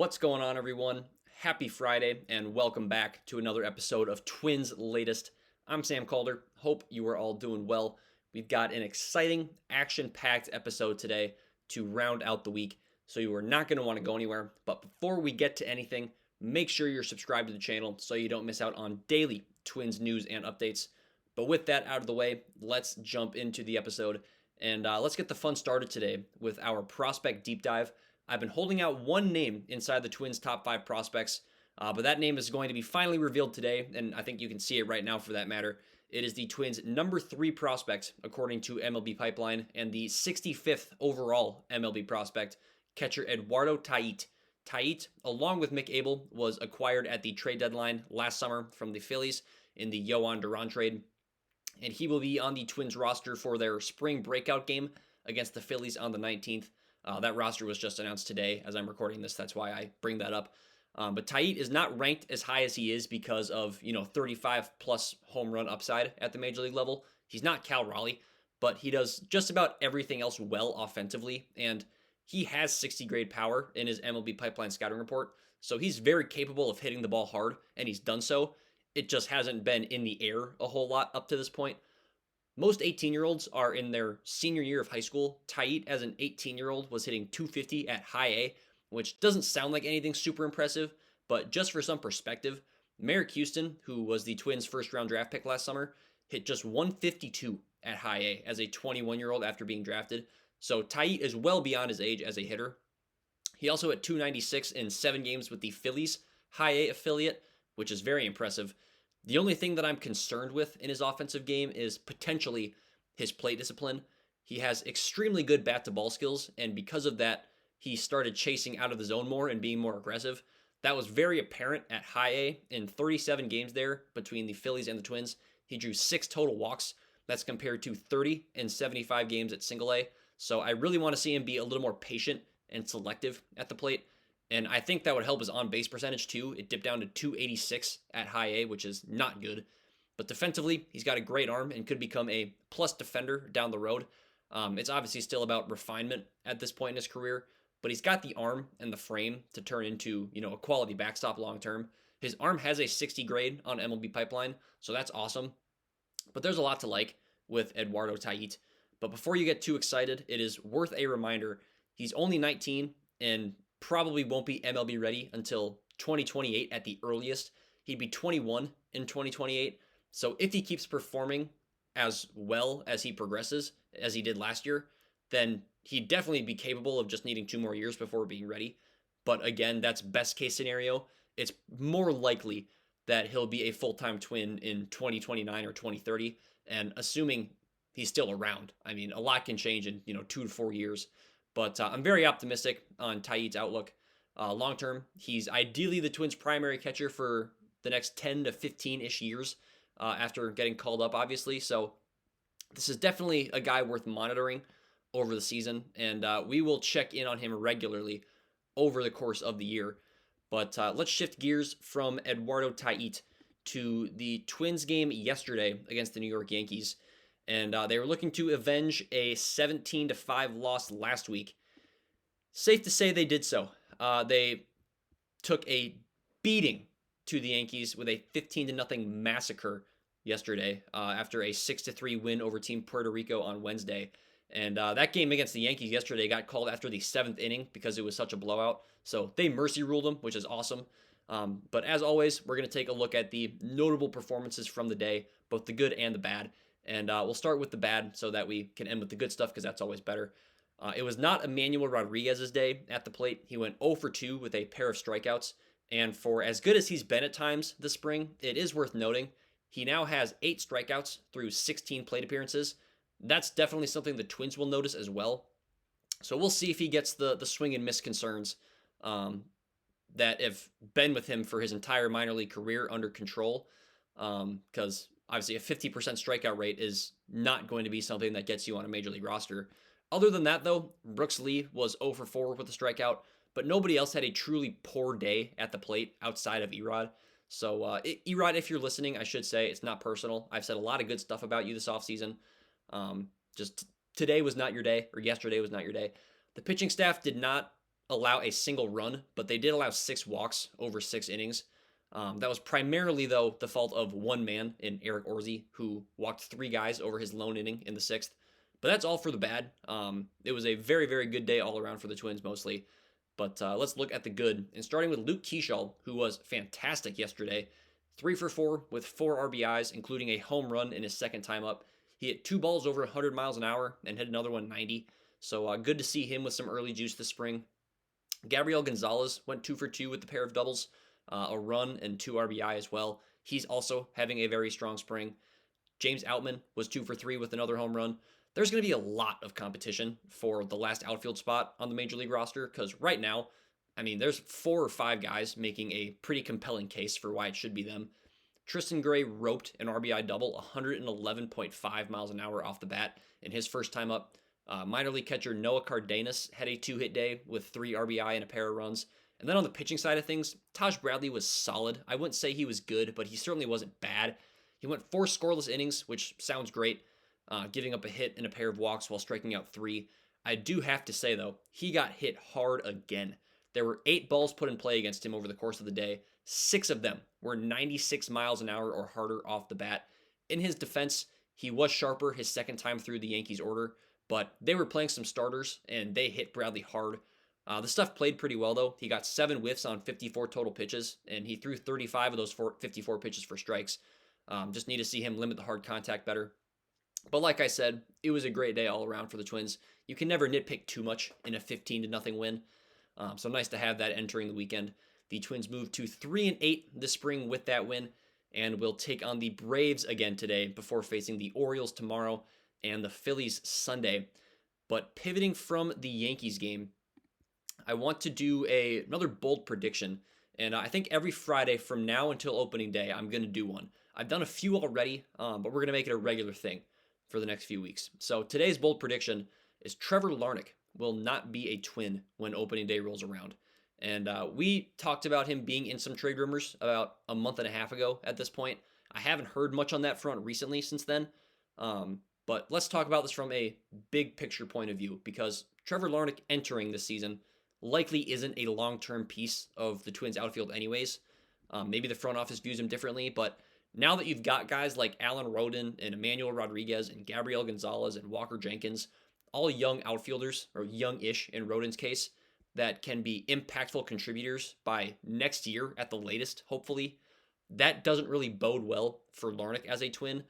What's going on, everyone? Happy Friday, and welcome back to another episode of Twins Latest. I'm Sam Calder. Hope you are all doing well. We've got an exciting, action packed episode today to round out the week, so you are not going to want to go anywhere. But before we get to anything, make sure you're subscribed to the channel so you don't miss out on daily Twins news and updates. But with that out of the way, let's jump into the episode and let's get the fun started today with our prospect deep dive. I've been holding out one name inside the Twins' top 5 prospects, but that name is going to be finally revealed today, and I think you can see it right now for that matter. It is the Twins' number 3 prospect, according to MLB Pipeline, and the 65th overall MLB prospect, catcher Eduardo Tait. Tait, along with Mick Abel, was acquired at the trade deadline last summer from the Phillies in the Yoan Duran trade, and he will be on the Twins roster for their spring breakout game against the Phillies on the 19th. That roster was just announced today as I'm recording this. That's why I bring that up. But Tait is not ranked as high as he is because of 35 plus home run upside at the major league level. He's not Cal Raleigh, but he does just about everything else well offensively, and he has 60 grade power in his MLB Pipeline scouting report. So he's very capable of hitting the ball hard, and he's done so. It just hasn't been in the air a whole lot up to this point. Most 18-year-olds are in their senior year of high school. Tait, as an 18-year-old, was hitting 250 at high A, which doesn't sound like anything super impressive, but just for some perspective, Merrick Houston, who was the Twins' first-round draft pick last summer, hit just 152 at high A as a 21-year-old after being drafted. So Tait is well beyond his age as a hitter. He also hit 296 in 7 games with the Phillies high A affiliate, which is very impressive. The only thing that I'm concerned with in his offensive game is potentially his plate discipline. He has extremely good bat to ball skills, and because of that, he started chasing out of the zone more and being more aggressive. That was very apparent at high A in 37 games there between the Phillies and the Twins. He drew 6 total walks. That's compared to 30 in 75 games at single A. So I really want to see him be a little more patient and selective at the plate. And I think that would help his on-base percentage too. It dipped down to 286 at high A, which is not good. But defensively, he's got a great arm and could become a plus defender down the road. It's obviously still about refinement at this point in his career, but he's got the arm and the frame to turn into, a quality backstop long term. His arm has a 60 grade on MLB Pipeline, so that's awesome. But there's a lot to like with Eduardo Tait. But before you get too excited, it is worth a reminder. He's only 19 and probably won't be MLB ready until 2028 at the earliest. He'd be 21 in 2028. So if he keeps performing as well as he progresses, as he did last year, then he'd definitely be capable of just needing 2 more years before being ready. But again, that's best case scenario. It's more likely that he'll be a full-time Twin in 2029 or 2030. And assuming he's still around, I mean, a lot can change in, 2 to 4 years. But I'm very optimistic on Tait's outlook. Long term, he's ideally the Twins' primary catcher for the next 10 to 15-ish years after getting called up, obviously. So this is definitely a guy worth monitoring over the season, and we will check in on him regularly over the course of the year. But let's shift gears from Eduardo Tait to the Twins game yesterday against the New York Yankees. And they were looking to avenge a 17-5 loss last week. Safe to say they did so. They took a beating to the Yankees with a 15-0 massacre yesterday after a 6-3 win over Team Puerto Rico on Wednesday. And that game against the Yankees yesterday got called after the 7th inning because it was such a blowout. So they mercy ruled them, which is awesome. But as always, we're going to take a look at the notable performances from the day, both the good and the bad. And we'll start with the bad so that we can end with the good stuff because that's always better. It was not Emmanuel Rodriguez's day at the plate. He went 0 for 2 with a pair of strikeouts. And for as good as he's been at times this spring, it is worth noting he now has 8 strikeouts through 16 plate appearances. That's definitely something the Twins will notice as well. So we'll see if he gets the swing and miss concerns that have been with him for his entire minor league career under control. Because obviously a 50% strikeout rate is not going to be something that gets you on a major league roster. Other than that, though, Brooks Lee was 0 for 4 with a strikeout, but nobody else had a truly poor day at the plate outside of Erod. So, Erod, if you're listening, I should say it's not personal. I've said a lot of good stuff about you this offseason. Just today was not your day, or yesterday was not your day. The pitching staff did not allow a single run, but they did allow 6 walks over 6 innings. That was primarily, though, the fault of one man in Eric Orzi, who walked 3 guys over his lone inning in the 6th. But that's all for the bad. It was a very, very good day all around for the Twins mostly. But let's look at the good. And starting with Luke Keeschall, who was fantastic yesterday. 3 for 4 with 4 RBIs, including a home run in his second time up. He hit 2 balls over 100 miles an hour and hit another one 90. So good to see him with some early juice this spring. Gabriel Gonzalez went 2 for 2 with a pair of doubles, a run and 2 RBI as well. He's also having a very strong spring. James Outman was 2 for 3 with another home run. There's going to be a lot of competition for the last outfield spot on the Major League roster because right now, I mean, there's 4 or 5 guys making a pretty compelling case for why it should be them. Tristan Gray roped an RBI double, 111.5 miles an hour off the bat in his first time up. Minor league catcher Noah Cardenas had a 2-hit day with 3 RBI and a pair of runs. And then on the pitching side of things, Taj Bradley was solid. I wouldn't say he was good, but he certainly wasn't bad. He went 4 scoreless innings, which sounds great, giving up a hit and a pair of walks while striking out 3. I do have to say, though, he got hit hard again. There were 8 balls put in play against him over the course of the day. 6 of them were 96 miles an hour or harder off the bat. In his defense, he was sharper his second time through the Yankees order, but they were playing some starters, and they hit Bradley hard. The stuff played pretty well, though. He got 7 whiffs on 54 total pitches, and he threw 35 of those 54 pitches for strikes. Just need to see him limit the hard contact better. But like I said, it was a great day all around for the Twins. You can never nitpick too much in a 15-0 win. So nice to have that entering the weekend. The Twins moved to 3-8 this spring with that win, and will take on the Braves again today before facing the Orioles tomorrow and the Phillies Sunday. But pivoting from the Yankees game, I want to do another bold prediction. And I think every Friday from now until opening day, I'm going to do one. I've done a few already, but we're going to make it a regular thing for the next few weeks. So today's bold prediction is Trevor Larnach will not be a Twin when opening day rolls around. And we talked about him being in some trade rumors about a month and a half ago at this point. I haven't heard much on that front recently since then. But let's talk about this from a big picture point of view, because Trevor Larnach entering this season likely isn't a long-term piece of the Twins outfield anyways. Maybe the front office views him differently, but now that you've got guys like Alan Rodin and Emmanuel Rodriguez and Gabriel Gonzalez and Walker Jenkins, all young outfielders, or young-ish in Rodin's case, that can be impactful contributors by next year at the latest, hopefully, that doesn't really bode well for Larnach as a Twin.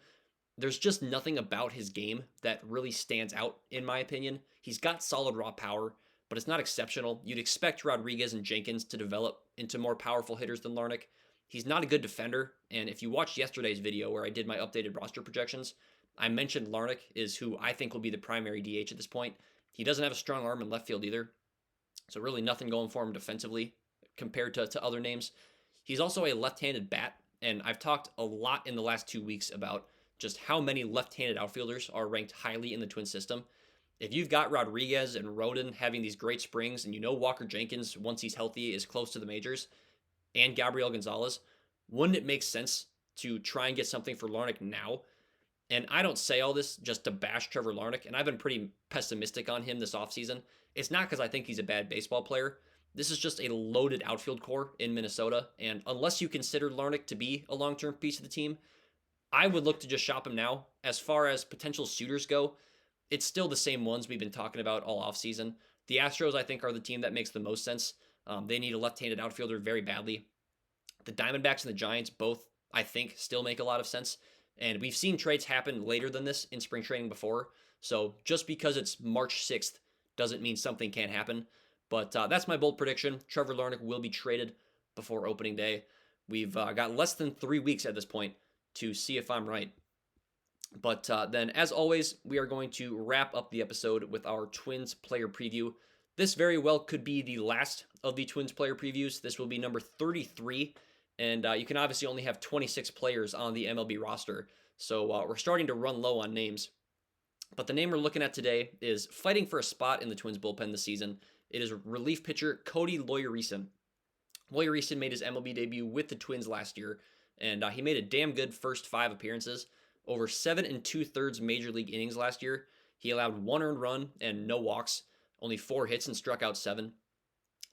There's just nothing about his game that really stands out, in my opinion. He's got solid raw power, but it's not exceptional. You'd expect Rodriguez and Jenkins to develop into more powerful hitters than Larnach. He's not a good defender, and if you watched yesterday's video where I did my updated roster projections, I mentioned Larnach is who I think will be the primary DH at this point. He doesn't have a strong arm in left field either, so really nothing going for him defensively compared to other names. He's also a left-handed bat, and I've talked a lot in the last 2 weeks about just how many left-handed outfielders are ranked highly in the Twin system. If you've got Rodriguez and Rodin having these great springs, and you know Walker Jenkins, once he's healthy, is close to the majors, and Gabriel Gonzalez, wouldn't it make sense to try and get something for Larnach now? And I don't say all this just to bash Trevor Larnach, and I've been pretty pessimistic on him this offseason. It's not because I think he's a bad baseball player. This is just a loaded outfield core in Minnesota, and unless you consider Larnach to be a long-term piece of the team, I would look to just shop him now. As far as potential suitors go, it's still the same ones we've been talking about all offseason. The Astros, I think, are the team that makes the most sense. They need a left-handed outfielder very badly. The Diamondbacks and the Giants both, I think, still make a lot of sense. And we've seen trades happen later than this in spring training before. So just because it's March 6th doesn't mean something can't happen. But that's my bold prediction. Trevor Larnach will be traded before opening day. We've got less than 3 weeks at this point to see if I'm right. But then, as always, we are going to wrap up the episode with our Twins player preview. This very well could be the last of the Twins player previews. This will be number 33, and you can obviously only have 26 players on the MLB roster, so we're starting to run low on names. But the name we're looking at today is fighting for a spot in the Twins bullpen this season. It is relief pitcher Cody Loyeresan. Loyeresan made his MLB debut with the Twins last year, and he made a damn good first 5 appearances. Over 7 2/3 major league innings last year. He allowed 1 earned run and no walks, only 4 hits and struck out 7.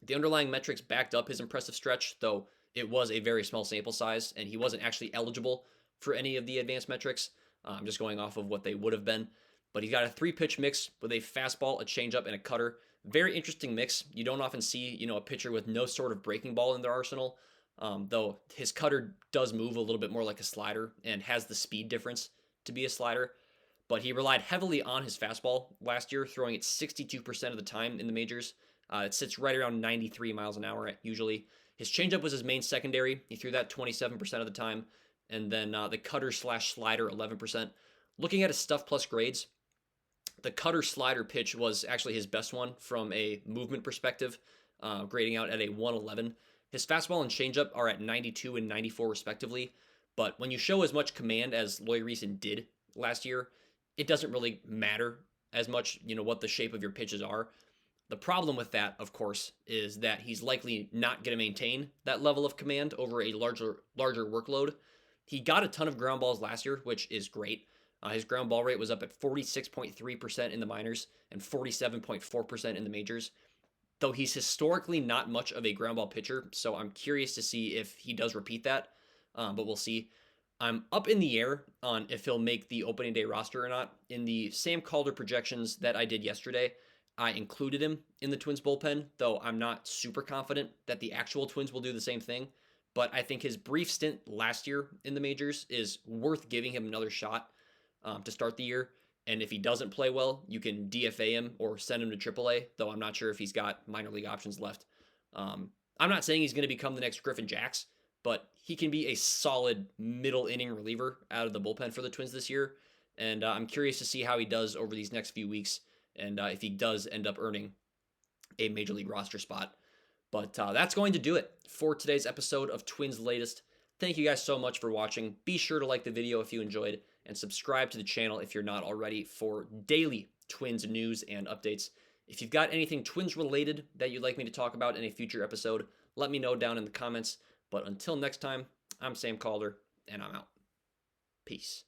The underlying metrics backed up his impressive stretch, though it was a very small sample size, and he wasn't actually eligible for any of the advanced metrics. I'm just going off of what they would have been. But he's got a 3-pitch mix with a fastball, a changeup, and a cutter. Very interesting mix. You don't often see, a pitcher with no sort of breaking ball in their arsenal. Though his cutter does move a little bit more like a slider and has the speed difference to be a slider. But he relied heavily on his fastball last year, throwing it 62% of the time in the majors. It sits right around 93 miles an hour usually. His changeup was his main secondary. He threw that 27% of the time. And then the cutter slash slider 11%. Looking at his stuff plus grades, the cutter slider pitch was actually his best one from a movement perspective, grading out at a 111. His fastball and changeup are at 92 and 94 respectively. But when you show as much command as Loy Reason did last year, it doesn't really matter as much, what the shape of your pitches are. The problem with that, of course, is that he's likely not going to maintain that level of command over a larger workload. He got a ton of ground balls last year, which is great. His ground ball rate was up at 46.3% in the minors and 47.4% in the majors. Though he's historically not much of a ground ball pitcher, so I'm curious to see if he does repeat that, but we'll see. I'm up in the air on if he'll make the opening day roster or not. In the Sam Calder projections that I did yesterday, I included him in the Twins bullpen, though I'm not super confident that the actual Twins will do the same thing. But I think his brief stint last year in the majors is worth giving him another shot to start the year. And if he doesn't play well, you can DFA him or send him to AAA, though I'm not sure if he's got minor league options left. I'm not saying he's going to become the next Griffin Jax, but he can be a solid middle inning reliever out of the bullpen for the Twins this year. And I'm curious to see how he does over these next few weeks and if he does end up earning a major league roster spot. But that's going to do it for today's episode of Twins Latest. Thank you guys so much for watching. Be sure to like the video if you enjoyed and subscribe to the channel if you're not already for daily Twins news and updates. If you've got anything Twins related that you'd like me to talk about in a future episode, let me know down in the comments. But until next time, I'm Sam Calder, and I'm out. Peace.